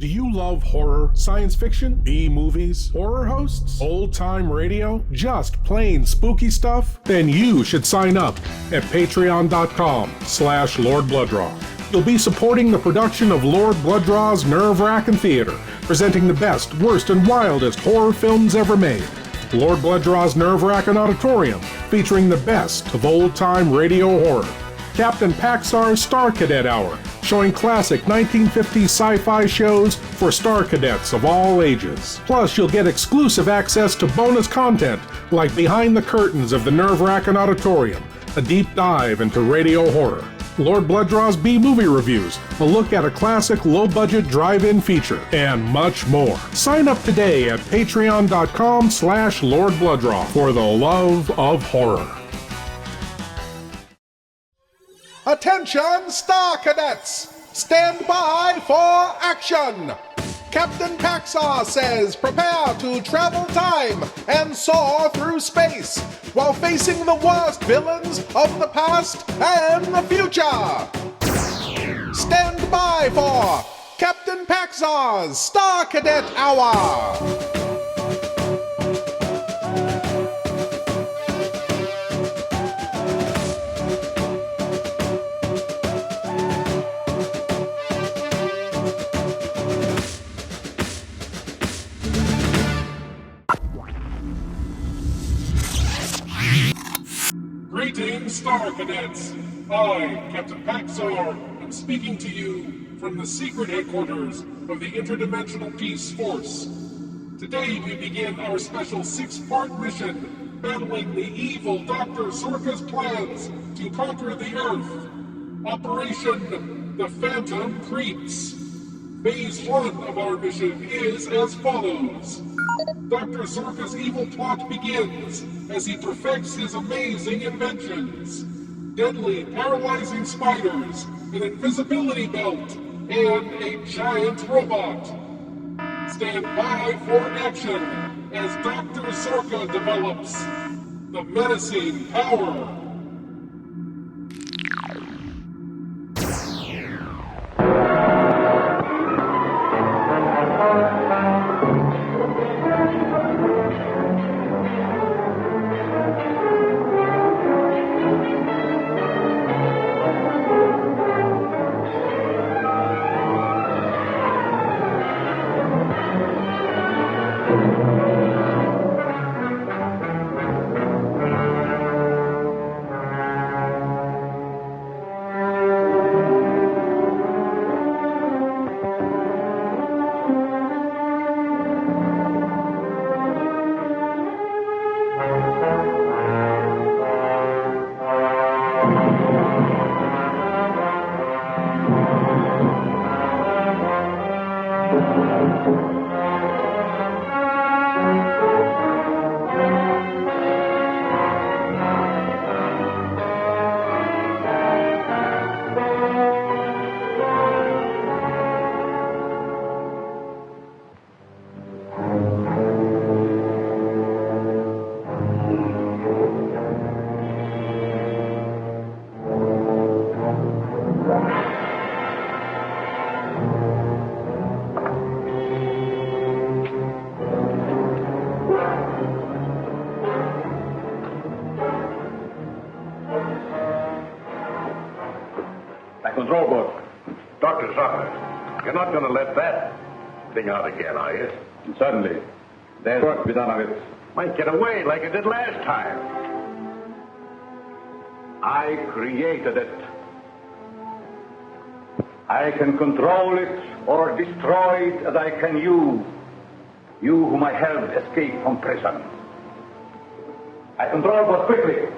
Do you love horror, science fiction, B-movies, horror hosts, old-time radio, just plain spooky stuff? Then you should sign up at patreon.com/Lord Blooddraw. You'll be supporting the production of Lord Blooddraw's Nerve-Wrackin' Theater, presenting the best, worst, and wildest horror films ever made. Lord Blooddraw's Nerve-Wrackin' Auditorium, featuring the best of old-time radio horror. Captain Paxar's Star Cadet Hour, showing classic 1950s sci-fi shows for Star Cadets of all ages. Plus, you'll get exclusive access to bonus content like Behind the Curtains of the Nerve-Wrackin' Auditorium, a deep dive into radio horror. Lord Blooddraw's B-movie reviews, a look at a classic low-budget drive-in feature, and much more. Sign up today at patreon.com/Lord Blooddraw for the love of horror. Attention, Star Cadets! Stand by for action! Captain Paxar says prepare to travel time and soar through space while facing the worst villains of the past and the future. Stand by for Captain Paxar's Star Cadet Hour! Greetings, Star Cadets! I, Captain Paxar, am speaking to you from the secret headquarters of the Interdimensional Peace Force. Today we begin our special 6-part mission, battling the evil Dr. Zorka's plans to conquer the Earth. Operation The Phantom Creeps. Phase 1 of our mission is as follows. Dr. Zorka's evil plot begins as he perfects his amazing inventions. Deadly paralyzing spiders, an invisibility belt, and a giant robot. Stand by for action as Dr. Zorka develops the Menacing Power. Control book. Dr. Zorka, you're not going to let that thing out again, are you? Certainly. There's work to be done on it. Might get away like it did last time. I created it. I can control it or destroy it as I can you. You whom I helped escape from prison. I control but quickly.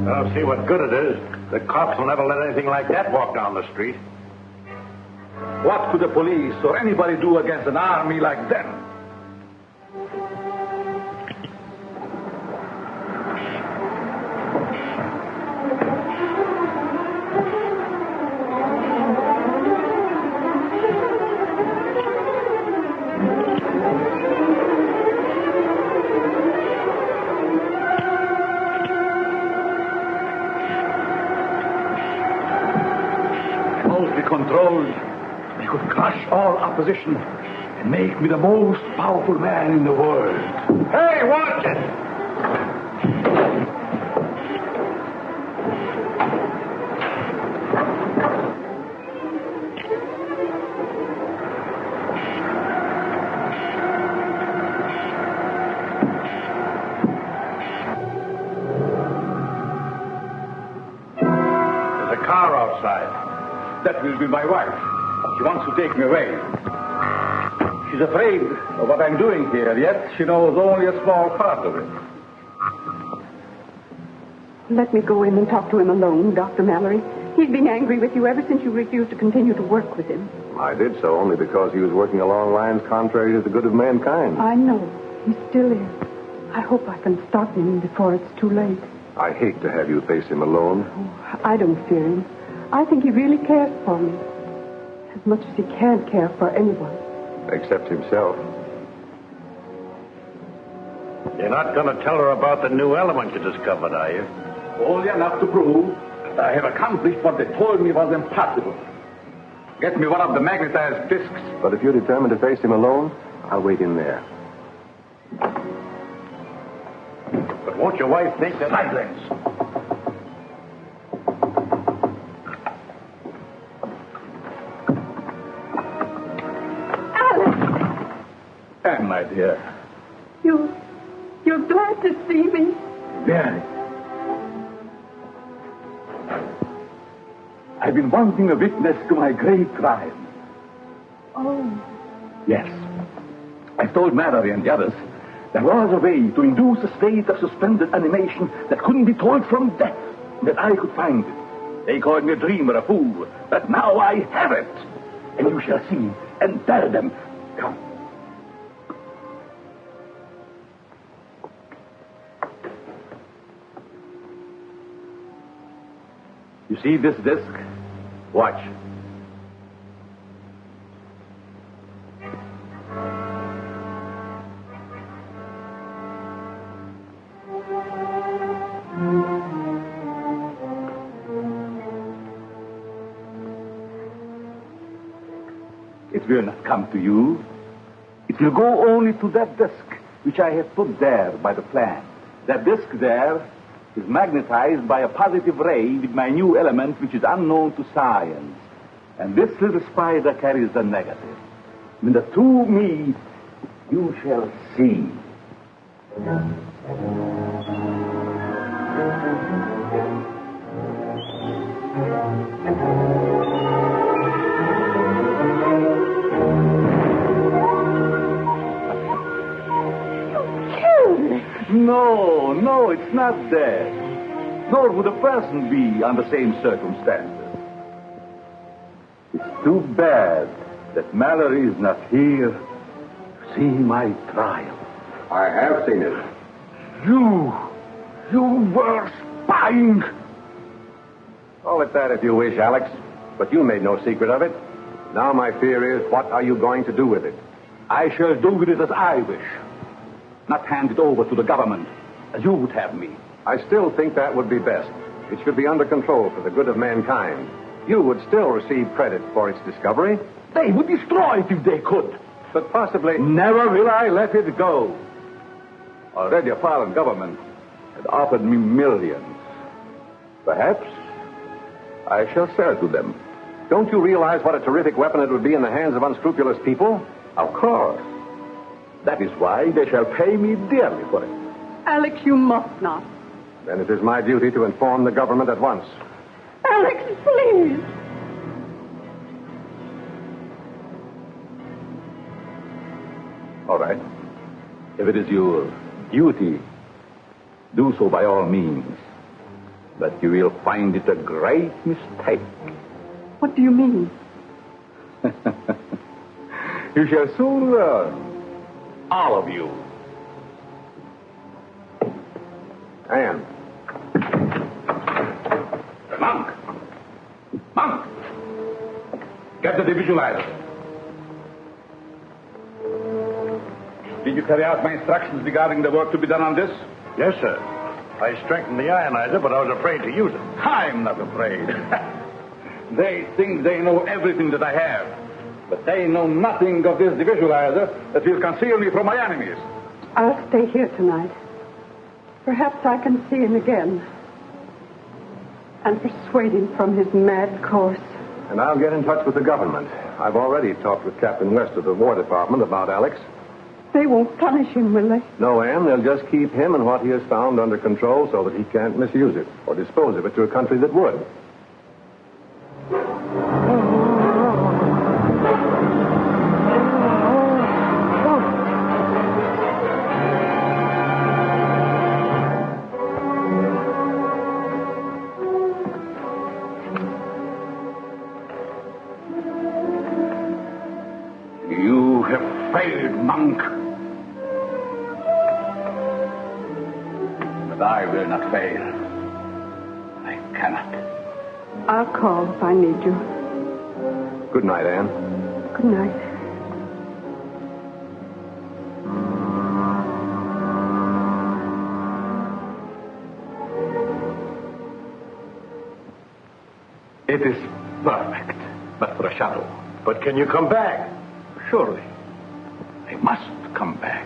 I'll see what good it is. The cops will never let anything like that walk down the street. What could the police or anybody do against an army like them? controlled, I could crush all opposition and make me the most powerful man in the world. Hey, watch it! There's a car outside. That will be my wife. She wants to take me away. She's afraid of what I'm doing here, yet she knows only a small part of it. Let me go in and talk to him alone, Dr. Mallory. He's been angry with you ever since you refused to continue to work with him. I did so only because he was working along lines contrary to the good of mankind. I know. He still is. I hope I can stop him before it's too late. I hate to have you face him alone. Oh, I don't fear him. I think he really cares for me. As much as he can't care for anyone. Except himself. You're not going to tell her about the new element you discovered, are you? Only enough to prove that I have accomplished what they told me was impossible. Get me one of the magnetized discs. But if you're determined to face him alone, I'll wait in there. But won't your wife think that... Silence. Anne, my dear. You're glad to see me? Very. I've been wanting a witness to my great triumph. Oh. Yes. I've told Mallory and the others there was a way to induce a state of suspended animation that couldn't be told from death, that I could find it. They called me a dreamer, a fool, but now I have it. And you shall see and tell them. Come. You see this disc? Watch. It will not come to you. It will go only to that disc which I have put there by the plan. That disc there is magnetized by a positive ray with my new element which is unknown to science. And this little spider carries the negative. When the two meet, you shall see. No, it's not dead. Nor would a person be under the same circumstances. It's too bad that Mallory is not here to see my triumph. I have seen it. You were spying. Call it that if you wish, Alex. But you made no secret of it. Now my fear is, what are you going to do with it? I shall do with it as I wish. Not hand it over to the government, as you would have me. I still think that would be best. It should be under control for the good of mankind. You would still receive credit for its discovery. They would destroy it if they could. But possibly... Never will I let it go. Already a foreign government had offered me millions. Perhaps I shall sell to them. Don't you realize what a terrific weapon it would be in the hands of unscrupulous people? Of course. That is why they shall pay me dearly for it. Alex, you must not. Then it is my duty to inform the government at once. Alex, please. All right. If it is your duty, do so by all means. But you will find it a great mistake. What do you mean? You shall soon learn. All of you. Anne. Monk! Get the visualizer. Did you carry out my instructions regarding the work to be done on this? Yes, sir. I strengthened the ionizer, but I was afraid to use it. I'm not afraid. They think they know everything that I have. But they know nothing of this devisualizer that will conceal me from my enemies. I'll stay here tonight. Perhaps I can see him again. And persuade him from his mad course. And I'll get in touch with the government. I've already talked with Captain West of the War Department about Alex. They won't punish him, will they? No, Anne, they'll just keep him and what he has found under control so that he can't misuse it or dispose of it to a country that would. You have failed, monk. But I will not fail. I cannot. I'll call if I need you. Good night, Anne. Good night. It is perfect, but for a shadow. But can you come back? Surely. I must come back.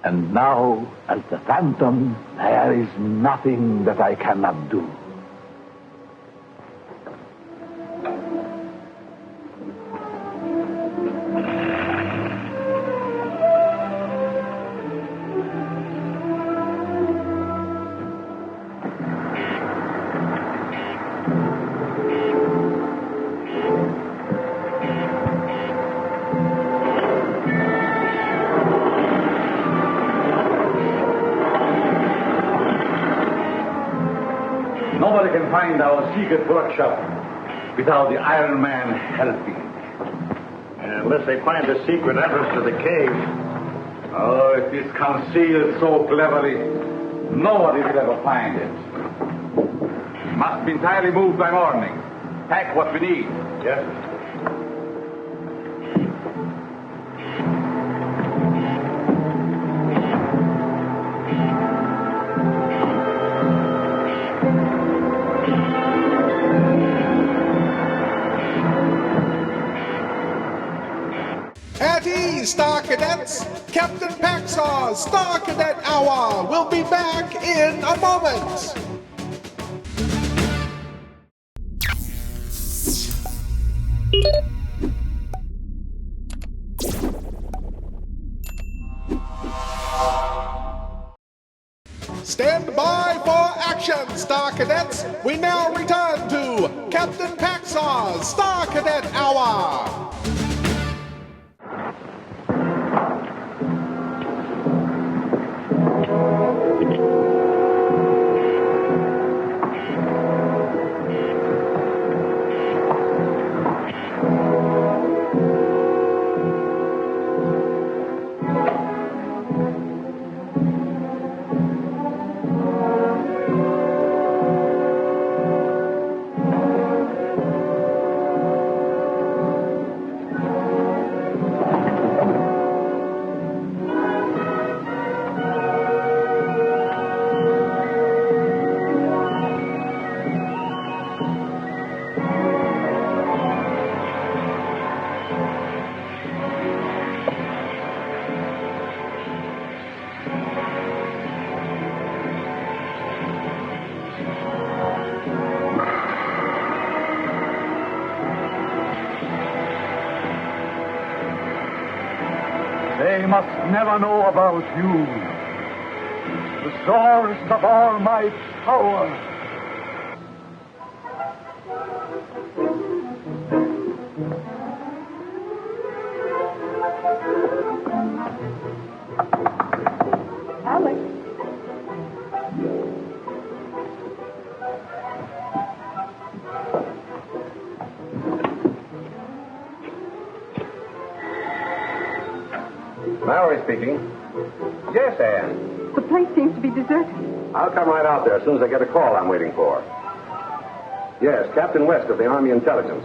And now, as the Phantom, there is nothing that I cannot do. Nobody can find our secret workshop without the Iron Man helping. Unless they find the secret entrance to the cave. Oh, it is concealed so cleverly, nobody will ever find it. Must be entirely moved by morning. Pack what we need. Yes. At ease, Star Cadets! Captain Paxar's Star Cadet Hour will be back in a moment! Stand by for action, Star Cadets! We now return to Captain Paxar's Star Cadet Hour! They must never know about you. The source of all my power. Alex. Mallory speaking. Yes, Anne. The place seems to be deserted. I'll come right out there as soon as I get a call I'm waiting for. Yes, Captain West of the Army Intelligence.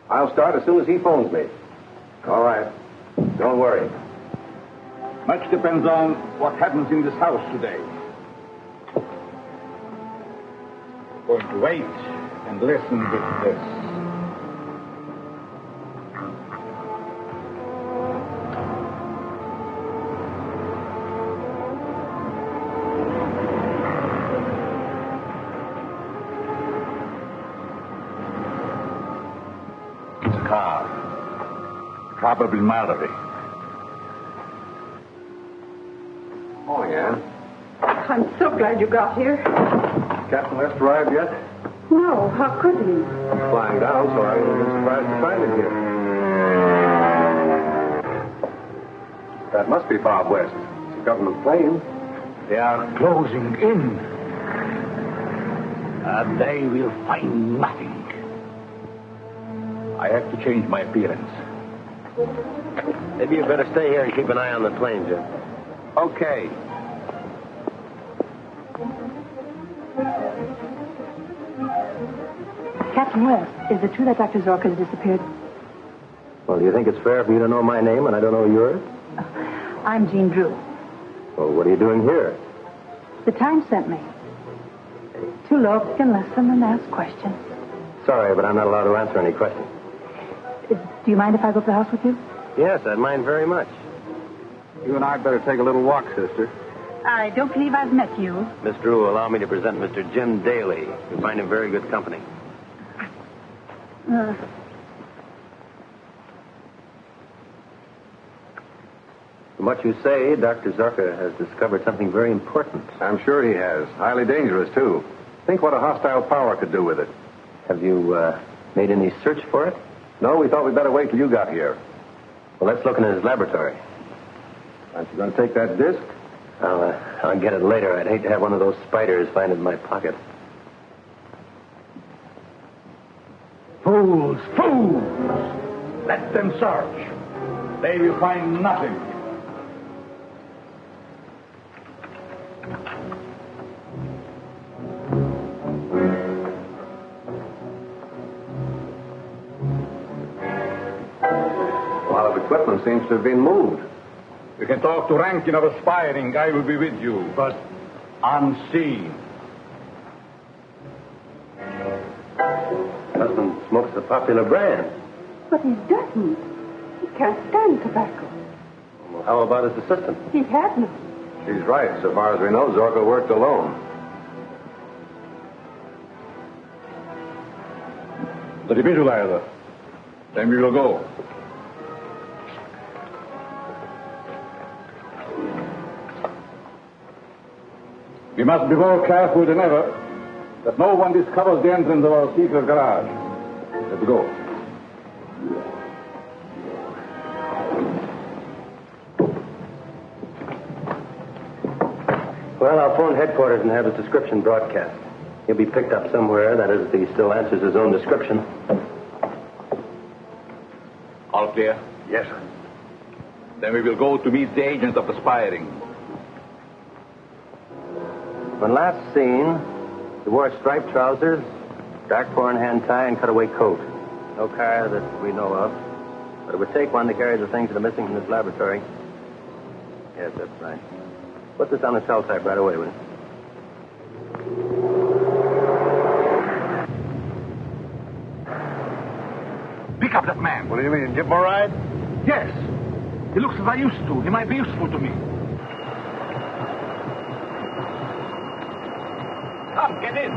I'll start as soon as he phones me. All right. Don't worry. Much depends on what happens in this house today. Going to wait and listen with this. It's a car. Probably Mallory. Oh, yeah. I'm so glad you got here. Captain West arrived yet? No, how could he? I'm flying down, so I wouldn't be surprised to find him here. That must be Bob West. It's a government plane. They are closing in. And they will find nothing. I have to change my appearance. Maybe you better stay here and keep an eye on the plane, Jim. Okay. Captain West, is it true that Dr. Zorka has disappeared? Well, do you think it's fair for you to know my name and I don't know yours? I'm Jean Drew. Well, what are you doing here? The Times sent me. Two lobes can listen and ask questions. Sorry, but I'm not allowed to answer any questions. Do you mind if I go to the house with you? Yes, I'd mind very much. You and I better take a little walk, sister. I don't believe I've met you. Miss Drew, allow me to present Mr. Jim Daly. You'll find him very good company. From what you say, Dr. Zorka has discovered something very important. I'm sure he has. Highly dangerous, too. Think what a hostile power could do with it. Have you made any search for it? No, we thought we'd better wait till you got here. Well, let's look in his laboratory. Aren't you going to take that disc? I'll get it later. I'd hate to have one of those spiders find it in my pocket. Fools! Fools! Let them search. They will find nothing. A lot of equipment seems to have been moved. You can talk to Rankin of Aspiring. I will be with you, but unseen. Husband smokes a popular brand. But he doesn't. He can't stand tobacco. Well, how about his assistant? He had none. She's right. So far as we know, Zorka worked alone. The visualizer. Then we will go. We must be more careful than ever that no one discovers the entrance of our secret garage. Let's go. Well, I'll phone headquarters and have his description broadcast. He'll be picked up somewhere, that is, if he still answers his own description. All clear? Yes, sir. Then we will go to meet the agent of Aspiring. When last seen, he wore striped trousers, dark four-in-hand tie, and cutaway coat. No car that we know of. But it would take one to carry the things that are missing from his laboratory. Yes, that's right. Put this on the cell type right away, will you? Pick up that man. What do you mean, give him a ride? Yes. He looks as I used to. He might be useful to me. Come, get in.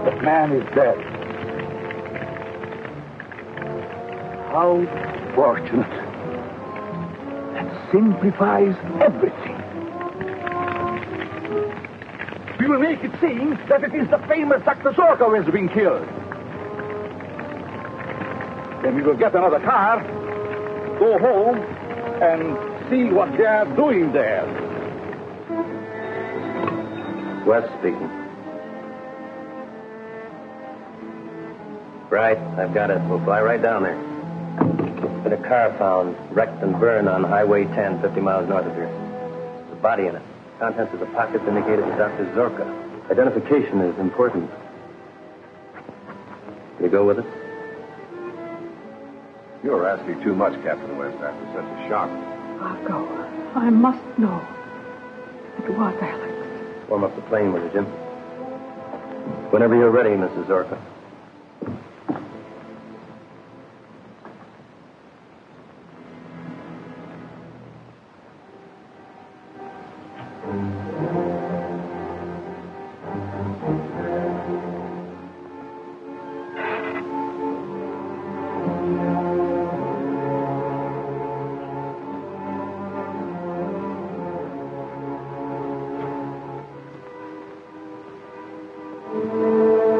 The man is dead. How fortunate. That simplifies everything. We will make it seem that it is the famous Dr. Zorka who has been killed. Then we will get another car, go home, and see what they are doing there. Wes speaking. Right, I've got it. We'll fly right down there. There's been a car found, wrecked and burned on Highway 10, 50 miles north of here. There's a body in it. Contents of the pockets indicated to Dr. Zorka. Identification is important. You go with it? You're asking too much, Captain West, after such a shock. I'll go. I must know. It was Alex. Warm up the plane with you, Jim. Whenever you're ready, Mrs. Zorka.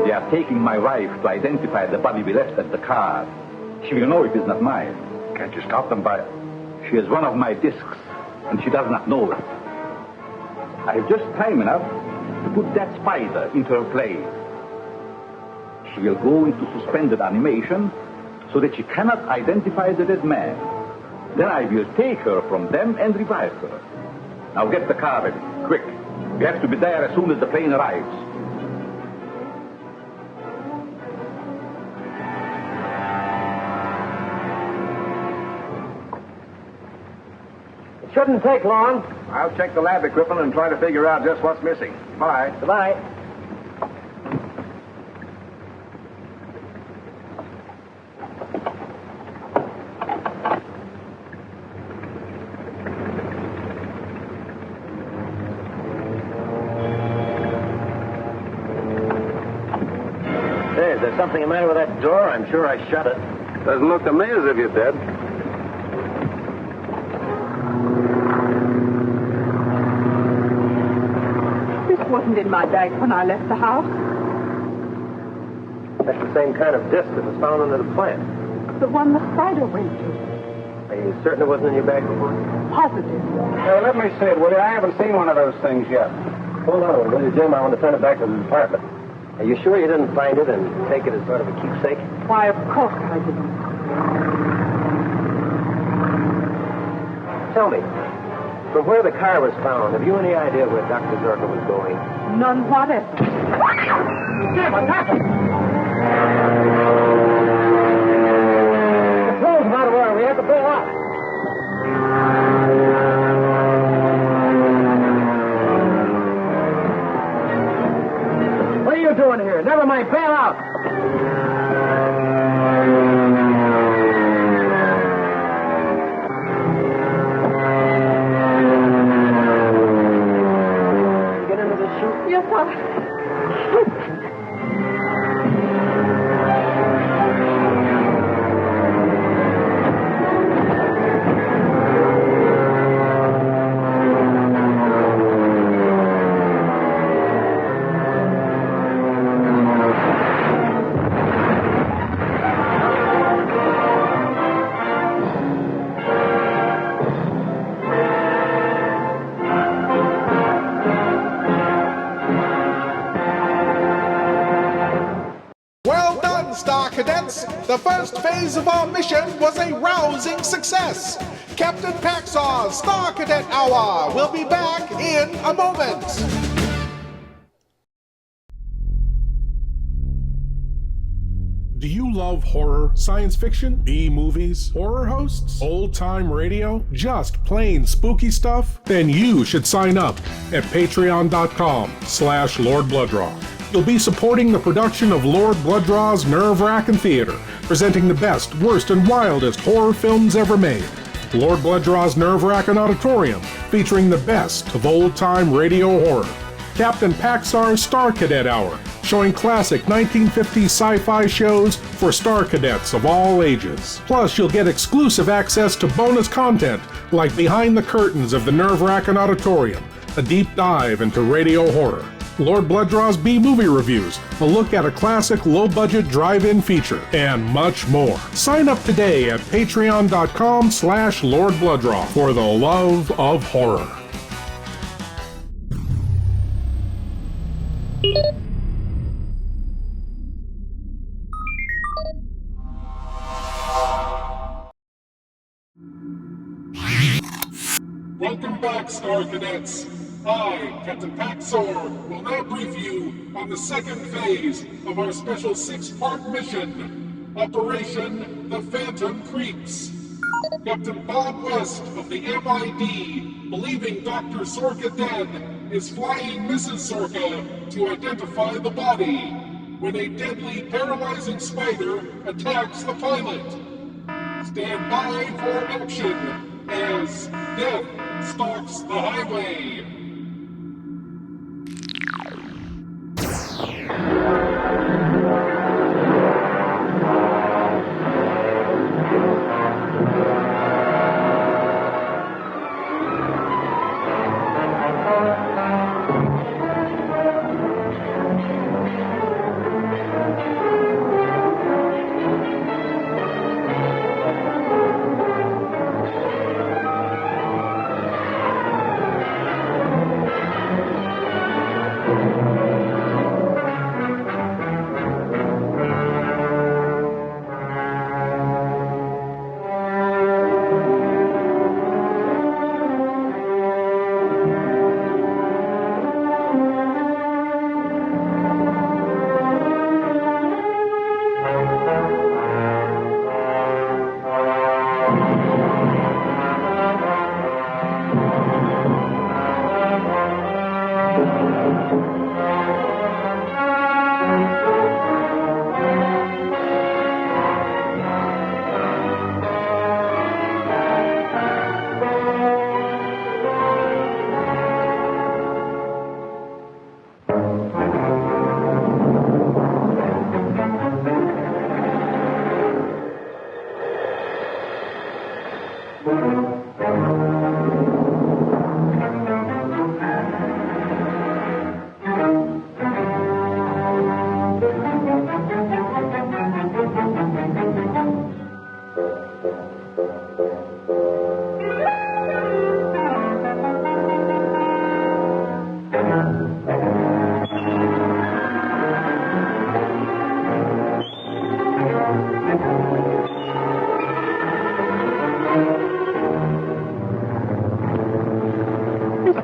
They are taking my wife to identify the body we left at the car. She will know it is not mine. Can't you stop them by... She is one of my discs, and she does not know it. I have just time enough to put that spider into her place. She will go into suspended animation so that she cannot identify the dead man. Then I will take her from them and revive her. Now get the car ready, quick. We have to be there as soon as the plane arrives. Shouldn't take long. I'll check the lab equipment and try to figure out just what's missing. Bye. Goodbye. Hey, is there something the matter with that door? I'm sure I shut it. Doesn't look to me as if you did. Wasn't in my bag when I left the house. That's the same kind of disc that was found under the plant. The one the spider went to. Are you certain it wasn't in your bag before? Positive. Let me see it, will you? I haven't seen one of those things yet. Hold on, will you, Jim? I want to turn it back to the department. Are you sure you didn't find it and take it as sort of a keepsake? Why, of course I didn't. Tell me, from where the car was found, have you any idea where Dr. Zorka was going? None whatever. Jim, what's happened? The clothes are out of order. We have to bail out. What are you doing here? Never mind, bail out. Yes, sir. Star Cadets, the first phase of our mission was a rousing success. Captain Paxar's Star Cadet Hour will be back in a moment. Do you love horror, science fiction, B-movies, horror hosts, old-time radio, just plain spooky stuff? Then you should sign up at patreon.com/Lord Blooddraw. You'll be supporting the production of Lord Blooddraw's Nerve-Wracking Theater, presenting the best, worst, and wildest horror films ever made. Lord Blooddraw's Nerve-Wracking Auditorium, featuring the best of old-time radio horror. Captain Paxar's Star Cadet Hour, showing classic 1950s sci-fi shows for Star Cadets of all ages. Plus, you'll get exclusive access to bonus content like Behind the Curtains of the Nerve-Wracking Auditorium, a deep dive into radio horror. Lord Blooddraw's B-movie reviews, a look at a classic low-budget drive-in feature, and much more. Sign up today at patreon.com/Lord Blooddraw for the love of horror. Welcome back, Star Cadets. I, Captain Paxar, will now brief you on the second phase of our special 6-part mission, Operation The Phantom Creeps. Captain Bob West of the MID, believing Dr. Zorka dead, is flying Mrs. Zorka to identify the body, when a deadly paralyzing spider attacks the pilot. Stand by for action as Death stalks the highway.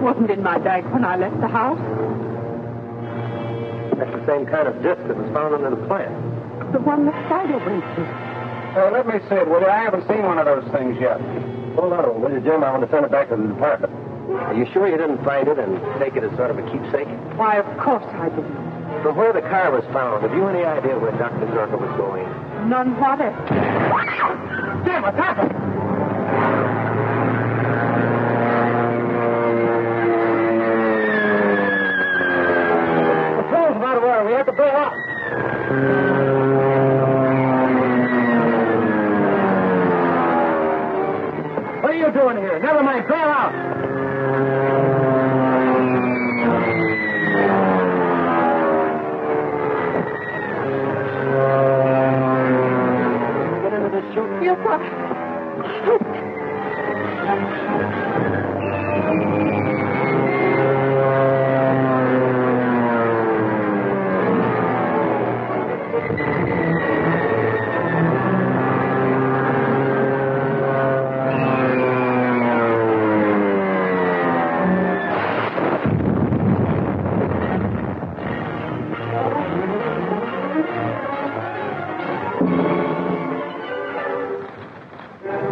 Wasn't in my bag when I left the house. That's the same kind of disc that was found under the plant. The one the spider went to. Let me see it, will you? I haven't seen one of those things yet. Hold on, will you, Jim? I want to send it back to the department. Are you sure you didn't find it and take it as sort of a keepsake? Why, of course I didn't. From where the car was found, have you any idea where Dr. Zorka was going? None whatever. Jim, what's happened? We have to bail out. What are you doing here? Never mind, bail out. Get into this chute? Yes, sir.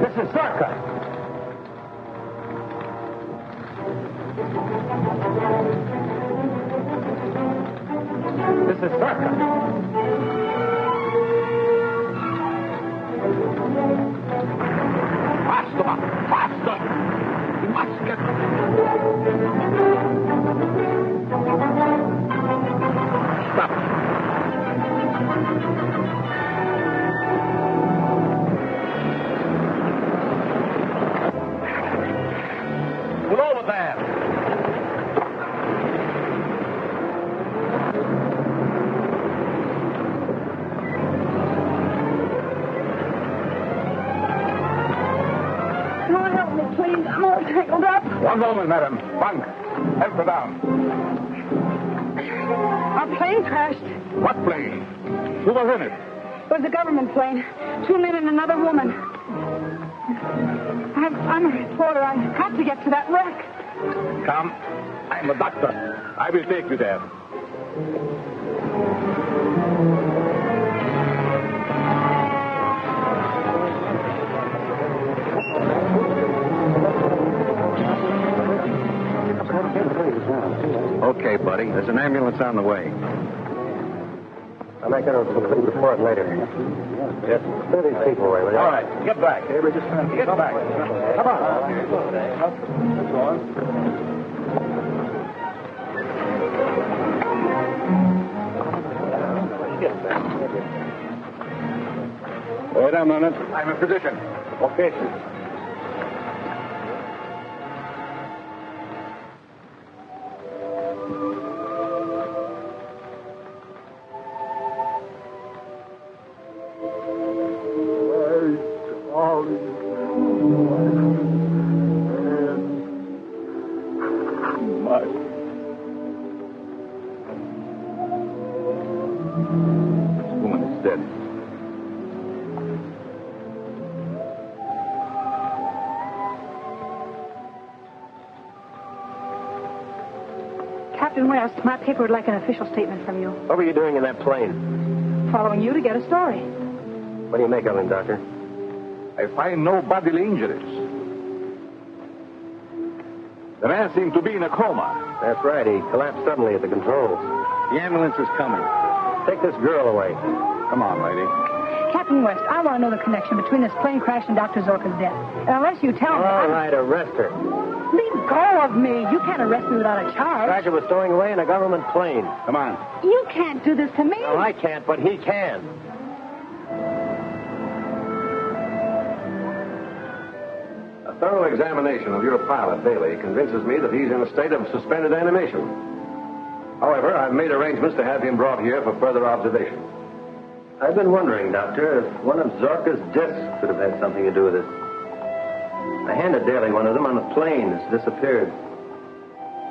This is Zorka. This is Zorka. Faster! Faster! You must get... Stop. Pull over there. Please, I'm all tangled up. One moment, madam. Bunk. Help her down. Our plane crashed. What plane? Who was in it? It was a government plane. 2 men and another woman. I'm a reporter. I have to get to that wreck. Come. I'm a doctor. I will take you there. Okay, buddy. There's an ambulance on the way. I'll make a report later. Yes, clear these people away, will you? All right. Get back. Get back. Come on. Wait a minute. I'm a physician. Okay, sir. Captain West, my paper would like an official statement from you. What were you doing in that plane? Following you to get a story. What do you make of him, Doctor? I find no bodily injuries. The man seemed to be in a coma. That's right. He collapsed suddenly at the controls. The ambulance is coming. Take this girl away. Come on, lady. Captain West, I want to know the connection between this plane crash and Dr. Zorka's death. And unless you tell me... All right, arrest her. Leave go of me. You can't arrest me without a charge. Crasher was stowing away in a government plane. Come on. You can't do this to me. No, I can't, but he can. A thorough examination of your pilot, Bailey, convinces me that he's in a state of suspended animation. However, I've made arrangements to have him brought here for further observation. I've been wondering, Doctor, if one of Zorka's discs could have had something to do with it. I handed Daly one of them on the plane. It's disappeared.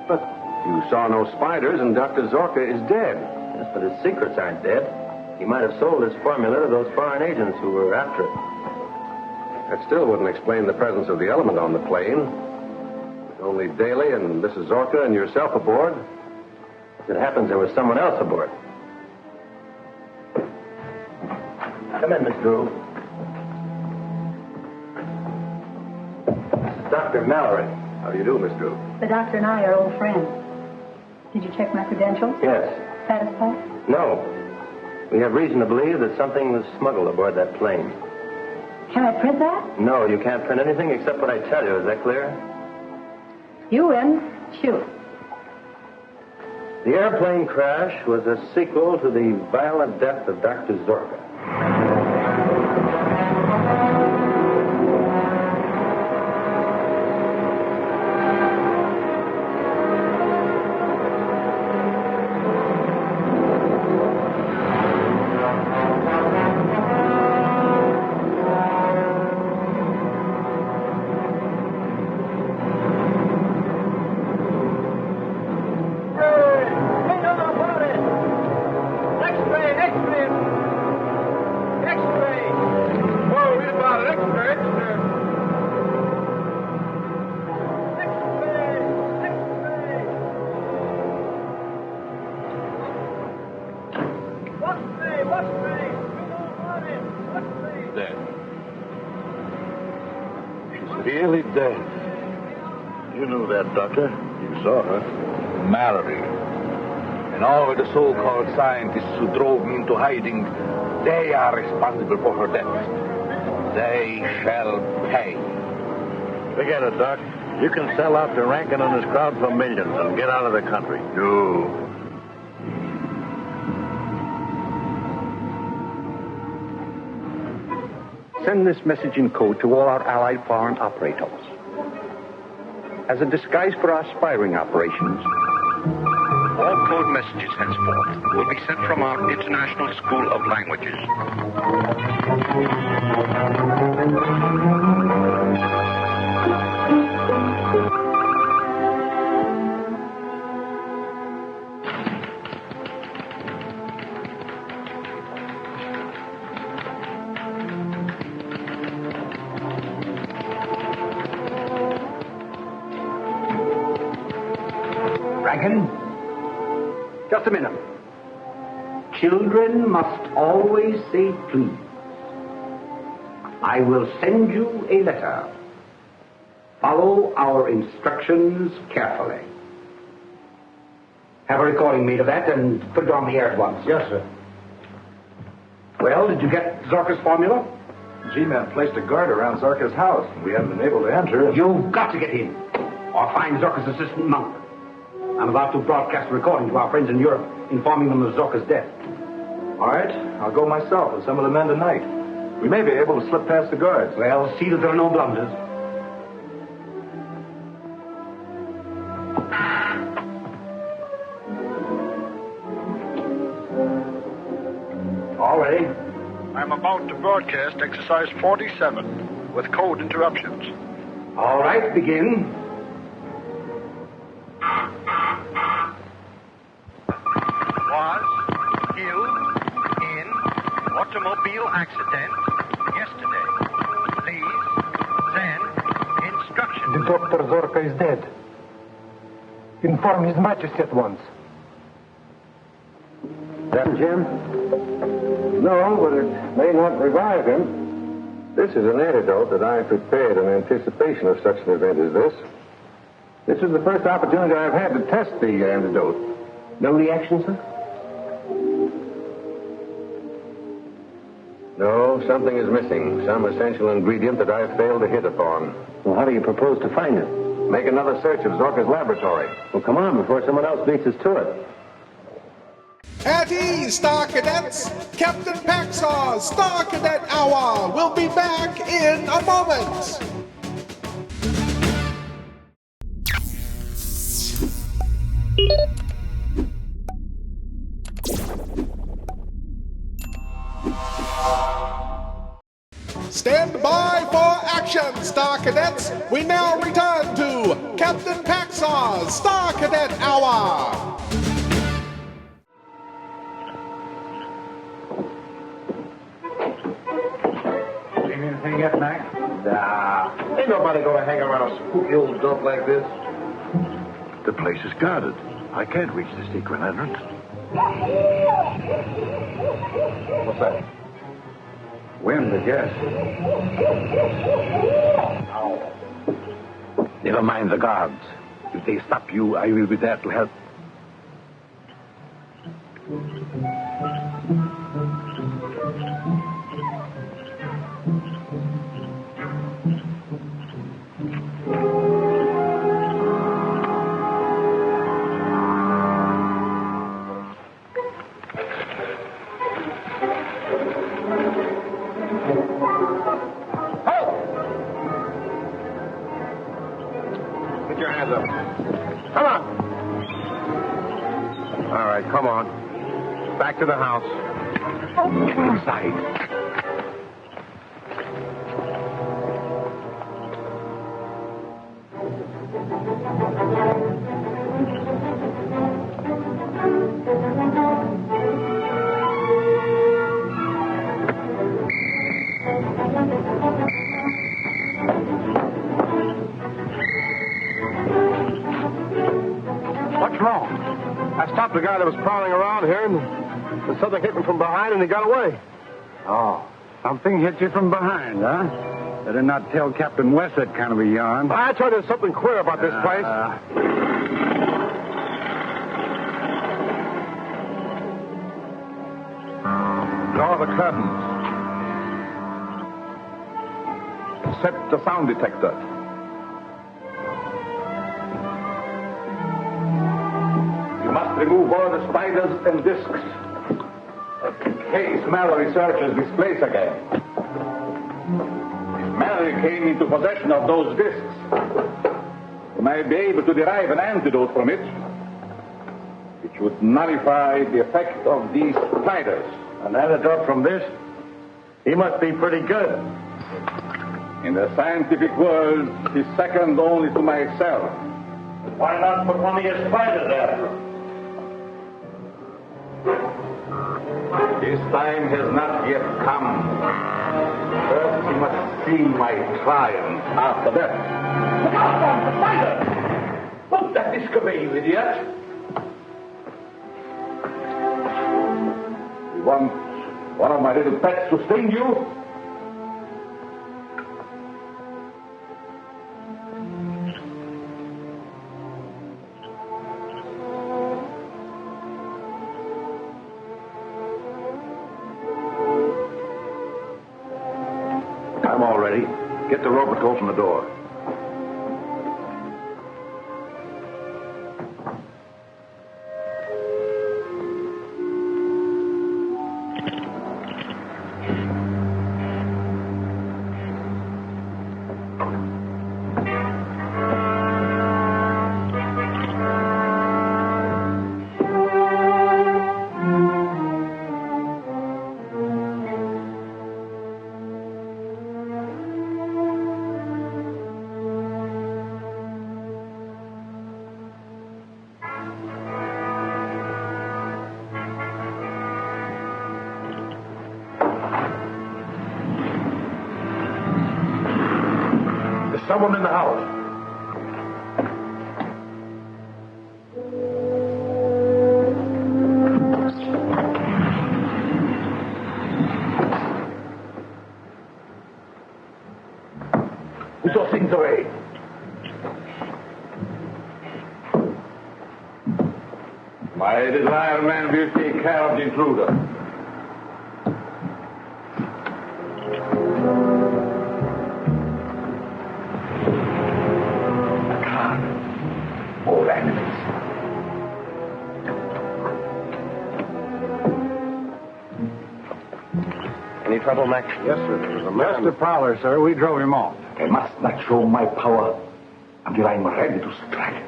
But you saw no spiders, and Dr. Zorka is dead. Yes, but his secrets aren't dead. He might have sold his formula to those foreign agents who were after it. That still wouldn't explain the presence of the element on the plane. With only Daly and Mrs. Zorka and yourself aboard. As it happens, there was someone else aboard. Come in, Miss Drew. Dr. Mallory. How do you do, Miss Drew? The doctor and I are old friends. Did you check my credentials? Yes. Satisfied? No. We have reason to believe that something was smuggled aboard that plane. Can I print that? No, you can't print anything except what I tell you. Is that clear? You win. Shoot. The airplane crash was a sequel to the violent death of Dr. Zorka. Really dead. You knew that, Doctor. You saw her. Mallory. And all of the so-called scientists who drove me into hiding, they are responsible for her death. They shall pay. Forget it, Doc. You can sell out to Rankin and his crowd for millions and get out of the country. No. Send this message in code to all our allied foreign operators. As a disguise for our spying operations, all code messages henceforth will be sent from our International School of Languages. second. Just a minute. Children must always say please. I will send you a letter. Follow our instructions carefully. Have a recording made of that and put it on the air at once. Yes, sir. Well, did you get Zorka's formula? G-Man placed a guard around Zorka's house. We haven't been able to enter. You've got to get in, or find Zorka's assistant monk. I'm about to broadcast a recording to our friends in Europe, informing them of Zorka's death. All right, I'll go myself with some of the men tonight. We may be able to slip past the guards. Well, see that there are no blunders. All ready? I'm about to broadcast exercise 47 with code interruptions. All right, begin. Was killed in automobile accident yesterday. Please send instructions. The Dr. Zorka is dead. Inform His Majesty at once. That Jim? No, but it may not revive him. This is an antidote that I prepared in anticipation of such an event as this. This is the first opportunity I've had to test the antidote. No reaction, sir? No, something is missing. Some essential ingredient that I've failed to hit upon. Well, how do you propose to find it? Make another search of Zorka's laboratory. Well, come on, before someone else beats us to it. At ease, Star Cadets! Captain Paxar's Star Cadet Hour will be back in a moment! Stand by for action, Star Cadets! We now return to Captain Paxar's Star Cadet Hour! Anything yet, Mac? Nah, ain't nobody gonna hang around a spooky old dump like this. The place is guarded. I can't reach the secret entrance. What's that? Wind, I guess. Never mind the guards. If they stop you, I will be there to help. Put your hands up. Come on. All right, come on. Back to the house. Inside. What's wrong? I stopped the guy that was prowling around here, and something hit him from behind, and he got away. Oh, something hit you from behind, huh? Better not tell Captain West that kind of a yarn. I told you there's something queer about this place. Draw the curtains. Set the sound detector. You must remove all the spiders and discs. In case Mallory searches this place again. If Mallory came into possession of those discs, you might be able to derive an antidote from it, which would nullify the effect of these spiders. An antidote from this? He must be pretty good. In the scientific world, he's second only to myself. Why not put one of your spiders after him? His time has not yet come. First, he must see my triumph. After that. Look out, the spider! Put that disc away, you idiot! want one of my little pets to sting you? I'm all ready. Get the rope and go from the door. Someone in the house. Put those things away. My desire, man, will take care of the intruder. Any trouble, Max? Yes, sir. There was a master prowler, sir. We drove him off. I must not show my power until I'm ready to strike.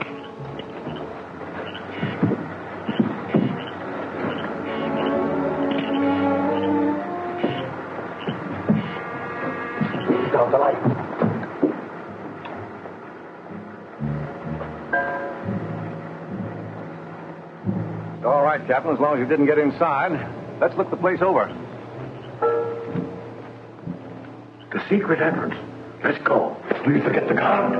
Put out the light. All right, Captain, as long as you didn't get inside. Let's look the place over. The secret entrance. Let's go. Do you forget the guard?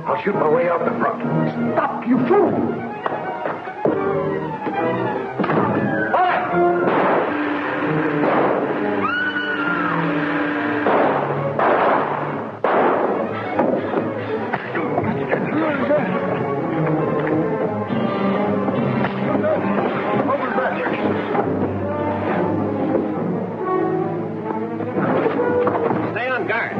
I'll shoot my way out the front. Stop, you fool! Stay on guard.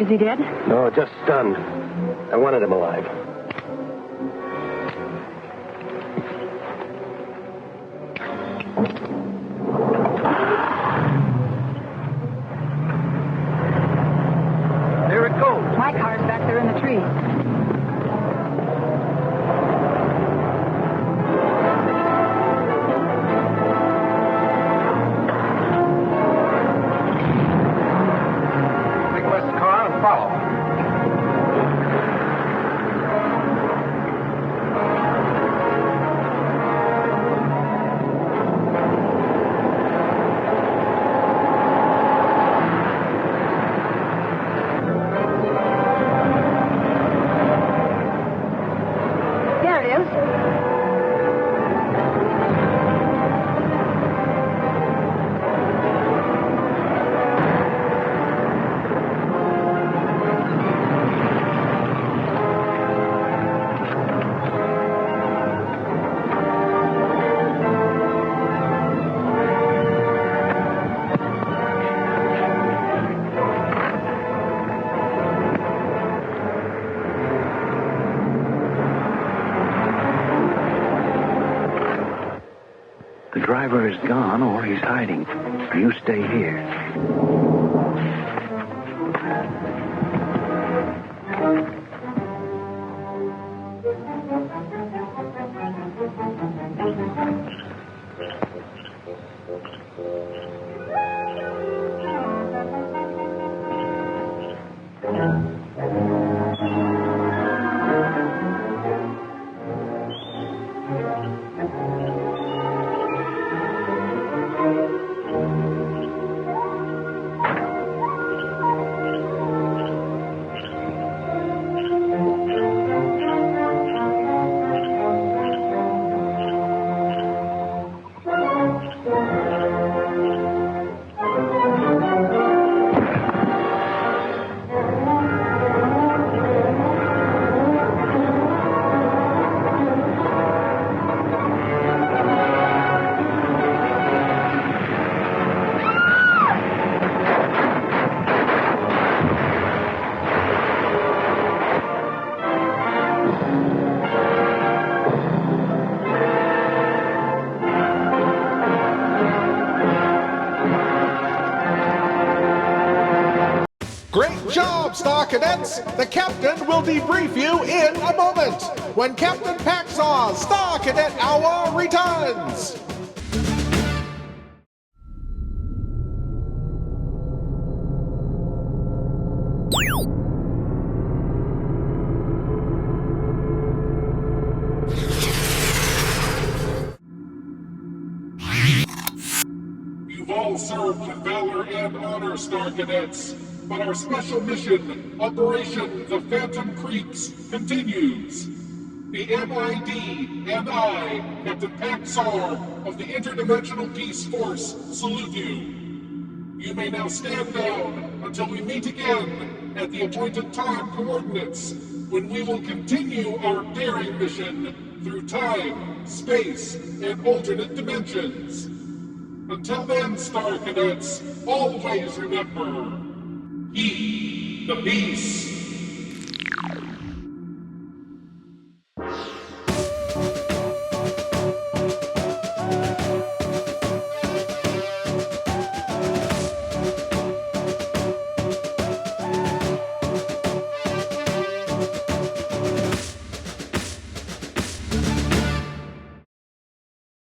Is he dead? No, just stunned. I wanted him alive. There it goes. My car's back there in the tree. driver is gone or he's hiding. You stay here. Great job, Star Cadets! The Captain will debrief you in a moment when Captain Paxar's Star Cadet Hour returns! You've all served with valor and honor, Star Cadets. But our special mission, Operation The Phantom Creeps, continues. The MID and I, Captain Paxar of the Interdimensional Peace Force, salute you. You may now stand down until we meet again at the appointed time coordinates, when we will continue our daring mission through time, space, and alternate dimensions. Until then, Star Cadets, always remember, heed the peace.